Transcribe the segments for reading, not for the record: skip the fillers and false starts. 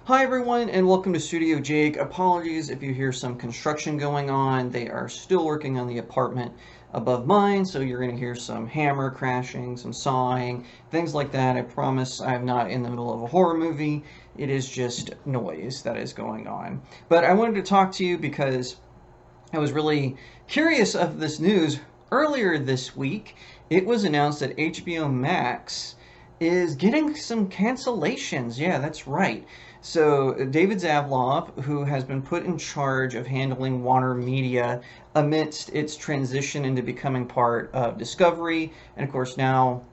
Hi everyone and welcome to StudioJake. Apologies if you hear some construction going on. They are still working on the apartment above mine, so you're going to hear some hammer crashing, some sawing, things like that. I promise I'm not in the middle of a horror movie. It is just noise that is going on. But I wanted to talk to you because I was really curious of this news. Earlier this week, it was announced that HBO Max is getting some cancellations. Yeah, that's right. So David Zaslav, who has been put in charge of handling Warner Media amidst its transition into becoming part of Discovery, and of course now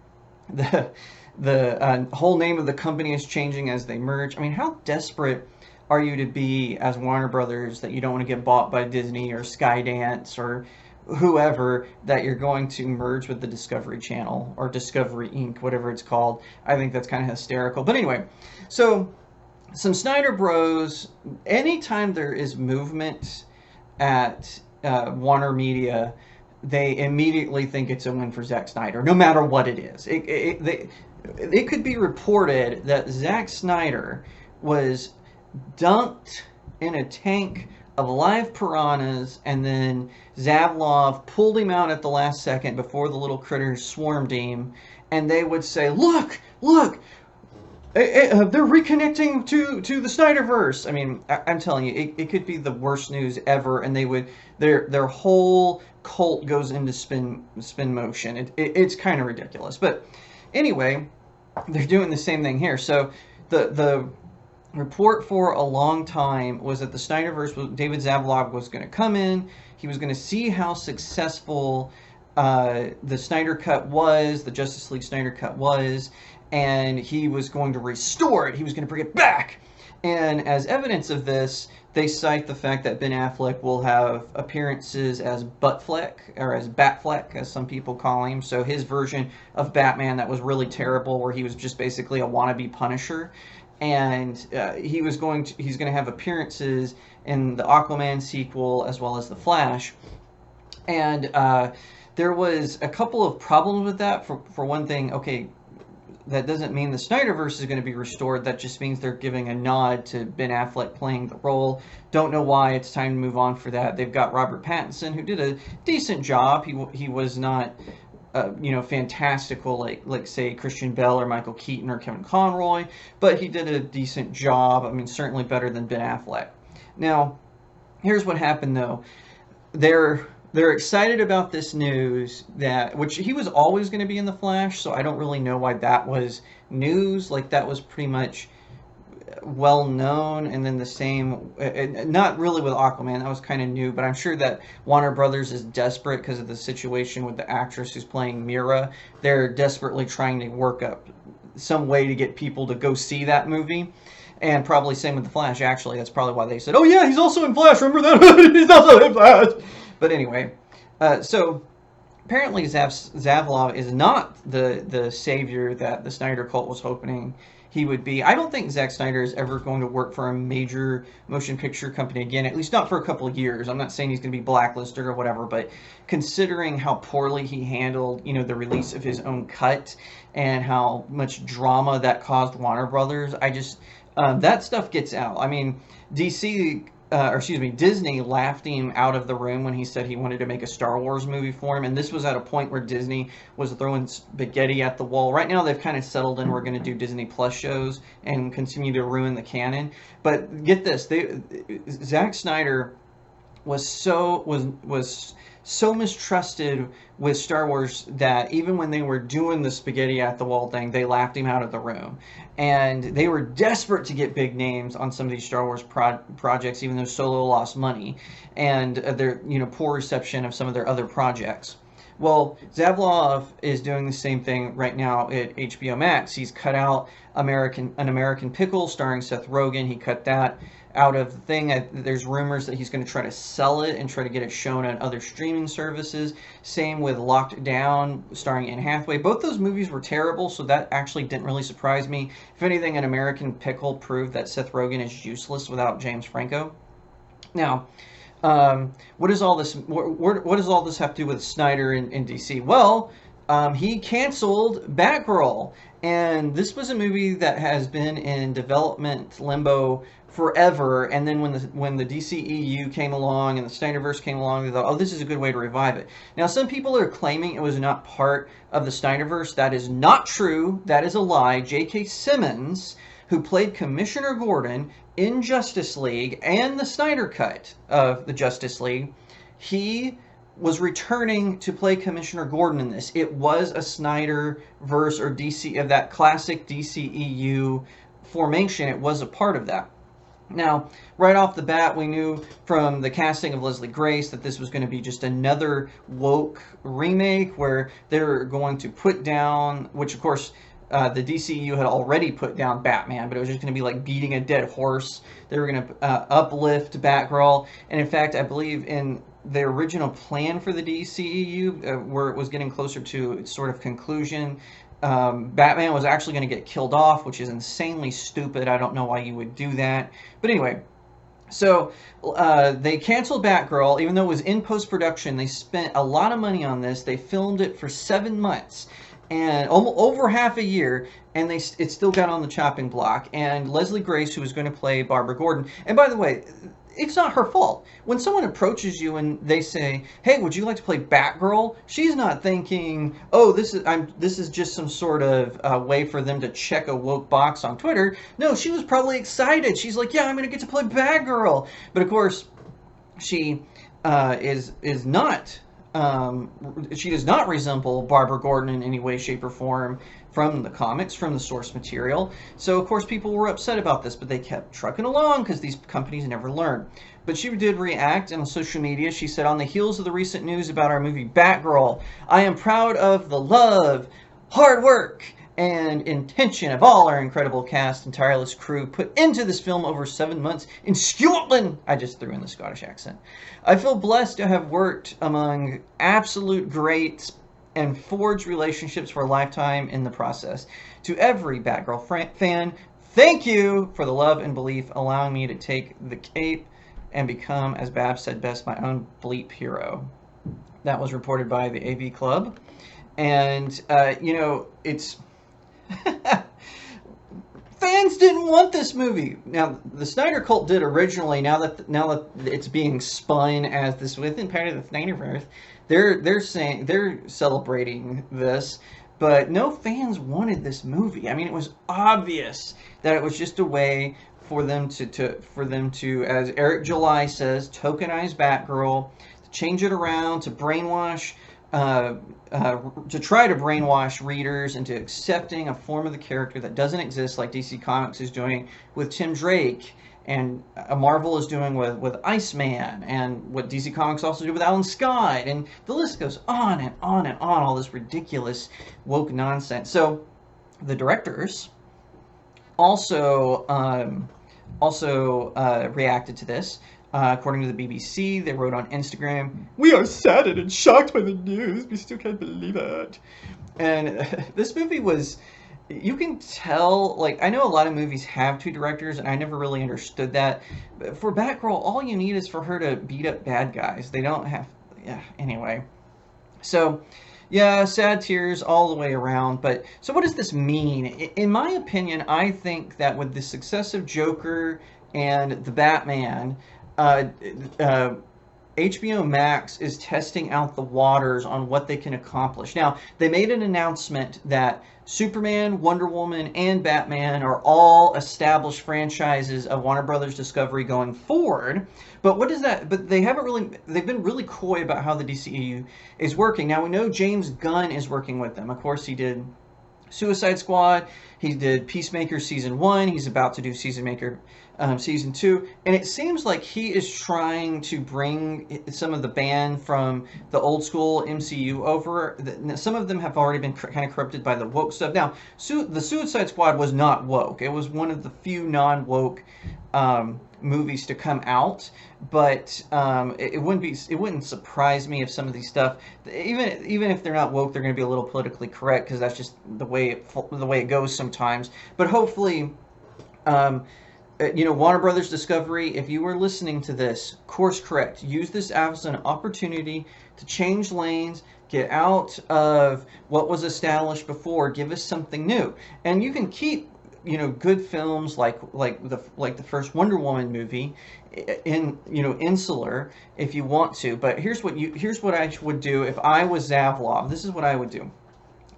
the the whole name of the company is changing as they merge. I mean, how desperate are you to be as Warner Brothers that you don't want to get bought by Disney or Skydance or whoever, that you're going to merge with the Discovery Channel or Discovery Inc., whatever it's called? I think that's kind of hysterical. But anyway, so some Snyder Bros, anytime there is movement at Warner Media, they immediately think it's a win for Zack Snyder, no matter what it is. It could be reported that Zack Snyder was dunked in a tank of live piranhas, and then Zavlov pulled him out at the last second before the little critters swarmed him, and they would say, look, look, they're reconnecting to the Snyderverse. I mean, I'm telling you, it could be the worst news ever, and their whole cult goes into spin motion. It's kind of ridiculous. But anyway, they're doing the same thing here. So the report for a long time was that the Snyderverse, David Zaslav was going to come in. He was going to see how successful the Snyder Cut was, the Justice League Snyder Cut was, and he was going to restore it. He was going to bring it back. And as evidence of this, they cite the fact that Ben Affleck will have appearances as Buttfleck, or as Batfleck, as some people call him. So his version of Batman that was really terrible, where he was just basically a wannabe Punisher. And he's going to have appearances in the Aquaman sequel as well as the Flash. And there was a couple of problems with that. For one thing, okay, that doesn't mean the Snyderverse is going to be restored. That just means they're giving a nod to Ben Affleck playing the role. Don't know why. It's time to move on for that. They've got Robert Pattinson, who did a decent job. He was not fantastical like say Christian Bale or Michael Keaton or Kevin Conroy, but he did a decent job. I mean, certainly better than Ben Affleck. Now, here's what happened though. They're excited about this news, that which he was always going to be in the Flash, so I don't really know why that was news. Like, that was pretty much well known. And then the same, not really with Aquaman, that was kind of new, but I'm sure that Warner Brothers is desperate because of the situation with the actress who's playing Mira. They're desperately trying to work up some way to get people to go see that movie. And probably same with the Flash, actually. That's probably why they said, oh yeah, he's also in Flash, remember that? He's also in Flash! But anyway, so apparently Zaslav is not the savior that the Snyder Cult was hoping he would be. I don't think Zack Snyder is ever going to work for a major motion picture company again, at least not for a couple of years. I'm not saying he's going to be blacklisted or whatever, but considering how poorly he handled, the release of his own cut and how much drama that caused Warner Brothers, I just, that stuff gets out. I mean, Disney laughed him out of the room when he said he wanted to make a Star Wars movie for him, and this was at a point where Disney was throwing spaghetti at the wall. Right now, they've kind of settled in. We're going to do Disney Plus shows and continue to ruin the canon. But get this: Zack Snyder was so mistrusted with Star Wars that even when they were doing the spaghetti at the wall thing, they laughed him out of the room. And they were desperate to get big names on some of these Star Wars projects, even though Solo lost money, and their poor reception of some of their other projects. Well, Zaslav is doing the same thing right now at HBO Max. He's cut out An American Pickle starring Seth Rogen. He cut that out of the thing. There's rumors that he's going to try to sell it and try to get it shown on other streaming services. Same with Locked Down starring Anne Hathaway. Both those movies were terrible, so that actually didn't really surprise me. If anything, An American Pickle proved that Seth Rogen is useless without James Franco. Now, what does all this have to do with Snyder and DC? Well, he canceled Batgirl. And this was a movie that has been in development limbo forever. And then when the DCEU came along and the Snyderverse came along, they thought, oh, this is a good way to revive it. Now, some people are claiming it was not part of the Snyderverse. That is not true. That is a lie. J.K. Simmons, who played Commissioner Gordon in Justice League and the Snyder Cut of the Justice League, he was returning to play Commissioner Gordon in this. It was a Snyder-verse or DC, of that classic DCEU formation. It was a part of that. Now, right off the bat, we knew from the casting of Leslie Grace that this was going to be just another woke remake where they're going to put down, which of course the DCEU had already put down Batman, but it was just going to be like beating a dead horse. They were going to uplift Batgirl. And in fact, I believe in the original plan for the DCEU, where it was getting closer to its sort of conclusion, Batman was actually going to get killed off, which is insanely stupid. I don't know why you would do that. But anyway, so they canceled Batgirl, even though it was in post-production. They spent a lot of money on this. They filmed it for 7 months and over half a year, and it still got on the chopping block. And Leslie Grace, who was going to play Barbara Gordon, and by the way, it's not her fault. When someone approaches you and they say, hey, would you like to play Batgirl? She's not thinking, oh, this is just some sort of way for them to check a woke box on Twitter. No, she was probably excited. She's like, yeah, I'm going to get to play Batgirl. But of course, she is not. She does not resemble Barbara Gordon in any way, shape, or form from the comics, from the source material. So, of course, people were upset about this, but they kept trucking along because these companies never learn. But she did react on social media. She said, on the heels of the recent news about our movie Batgirl, I am proud of the love, hard work, and intention of all our incredible cast and tireless crew put into this film over 7 months in Scotland. I just threw in the Scottish accent. I feel blessed to have worked among absolute greats and forged relationships for a lifetime in the process. To every Batgirl fan, thank you for the love and belief, allowing me to take the cape and become, as Bab said best, my own bleep hero. That was reported by the AV Club. And, you know, it's... Fans didn't want this movie. Now, the Snyder Cult did originally. Now that it's being spun as this within part of the Snyderverse, they're celebrating this. But no fans wanted this movie. I mean, it was obvious that it was just a way for them to, as Eric July says, tokenize Batgirl, to change it around, to brainwash. To try to brainwash readers into accepting a form of the character that doesn't exist, like DC Comics is doing with Tim Drake, and Marvel is doing with Iceman, and what DC Comics also do with Alan Scott, and the list goes on and on and on, all this ridiculous woke nonsense. So the directors also reacted to this. According to the BBC, they wrote on Instagram, "We are saddened and shocked by the news. We still can't believe it." And this movie was, you can tell, like, I know a lot of movies have two directors, and I never really understood that. But for Batgirl, all you need is for her to beat up bad guys. They don't have, yeah, anyway. So, yeah, sad tears all the way around. But, so what does this mean? In my opinion, I think that with the success of Joker and the Batman, HBO Max is testing out the waters on what they can accomplish. Now, they made an announcement that Superman, Wonder Woman, and Batman are all established franchises of Warner Brothers Discovery going forward. But what is that? But they haven't really, they've been really coy about how the DCEU is working. Now, we know James Gunn is working with them. Of course, he did Suicide Squad, he did Peacemaker Season 1, he's about to do Season 2, and it seems like he is trying to bring some of the band from the old school MCU over. Some of them have already been kind of corrupted by the woke stuff. Now, the Suicide Squad was not woke. It was one of the few non-woke movies to come out, but it wouldn't surprise me if some of these stuff, even if they're not woke, they're going to be a little politically correct, because that's just the way it goes sometimes. But hopefully, you know, Warner Brothers Discovery, if you were listening to this, course correct. Use this as an opportunity to change lanes, get out of what was established before, give us something new. And you can keep, you know, good films like the first Wonder Woman movie in, you know, insular if you want to. But here's what I would do if I was Zavlov. This is what I would do.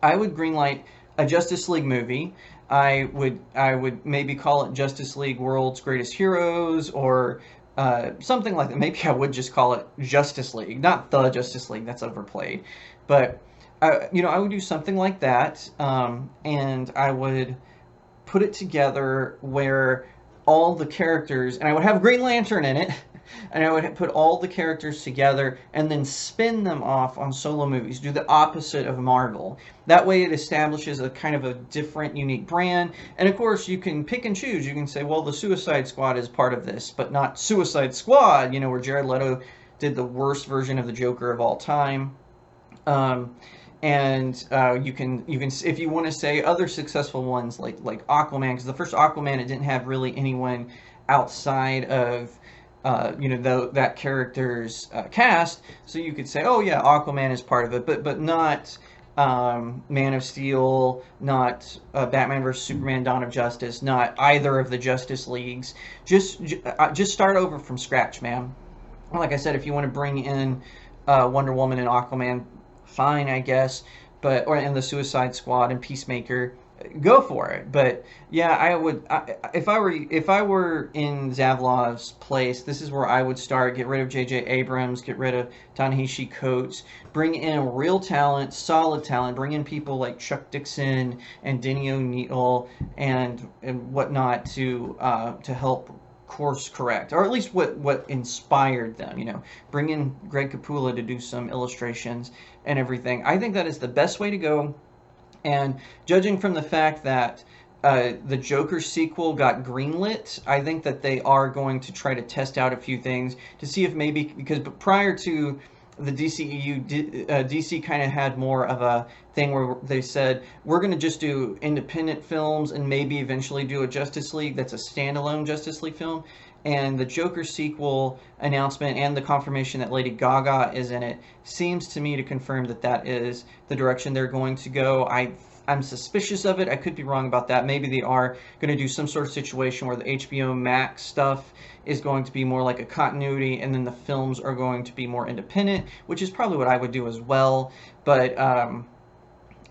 I would greenlight a Justice League movie. I would maybe call it Justice League World's Greatest Heroes, or something like that. Maybe I would just call it Justice League, not the Justice League. That's overplayed. But you know, I would do something like that, and I would put it together where all the characters, and I would have Green Lantern in it, and I would put all the characters together and then spin them off on solo movies. Do the opposite of Marvel. That way it establishes a kind of a different, unique brand. And of course, you can pick and choose. You can say, well, the Suicide Squad is part of this, but not Suicide Squad, you know, where Jared Leto did the worst version of the Joker of all time. And you can if you want to say other successful ones like Aquaman, because the first Aquaman, it didn't have really anyone outside of you know, that character's cast, so you could say, oh yeah, Aquaman is part of it, but not Man of Steel, not Batman vs Superman: Dawn of Justice, not either of the Justice Leagues. Just start over from scratch, man. Like I said, if you want to bring in Wonder Woman and Aquaman, fine, I guess, but and the Suicide Squad and Peacemaker, go for it. But yeah, I would, if I were in Zavlov's place, this is where I would start. Get rid of J.J. Abrams, get rid of Ta-Nehisi Coates, bring in real talent, solid talent, bring in people like Chuck Dixon and Denny O'Neil and whatnot to help course correct, or at least what inspired them. You know, bring in Greg Capullo to do some illustrations and everything. I think that is the best way to go. And judging from the fact that the Joker sequel got greenlit, I think that they are going to try to test out a few things to see if maybe, because prior to the DCEU, DC kind of had more of a thing where they said, we're going to just do independent films and maybe eventually do a Justice League that's a standalone Justice League film. And the Joker sequel announcement and the confirmation that Lady Gaga is in it seems to me to confirm that that is the direction they're going to go. I'm suspicious of it. I could be wrong about that. Maybe they are going to do some sort of situation where the HBO Max stuff is going to be more like a continuity, and then the films are going to be more independent, which is probably what I would do as well. But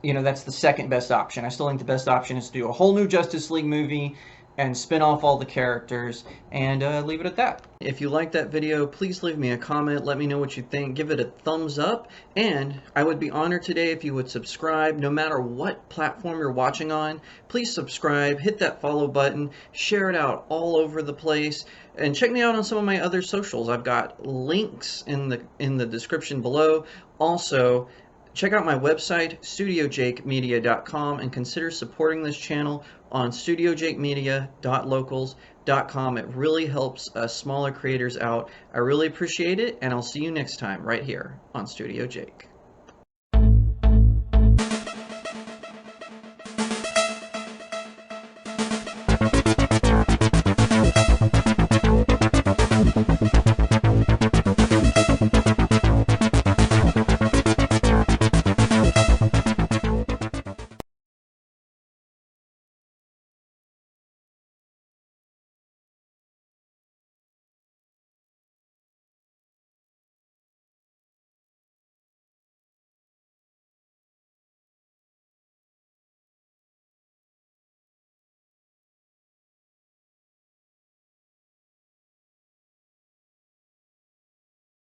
you know, that's the second best option. I still think the best option is to do a whole new Justice League movie and spin off all the characters and leave it at that. If you liked that video, please leave me a comment. Let me know what you think. Give it a thumbs up. And I would be honored today if you would subscribe. No matter what platform you're watching on, please subscribe. Hit that follow button. Share it out all over the place. And check me out on some of my other socials. I've got links in the description below. Also, check out my website, StudioJakeMedia.com, and consider supporting this channel on StudioJakeMedia.locals.com. It really helps us smaller creators out. I really appreciate it, and I'll see you next time right here on Studio Jake.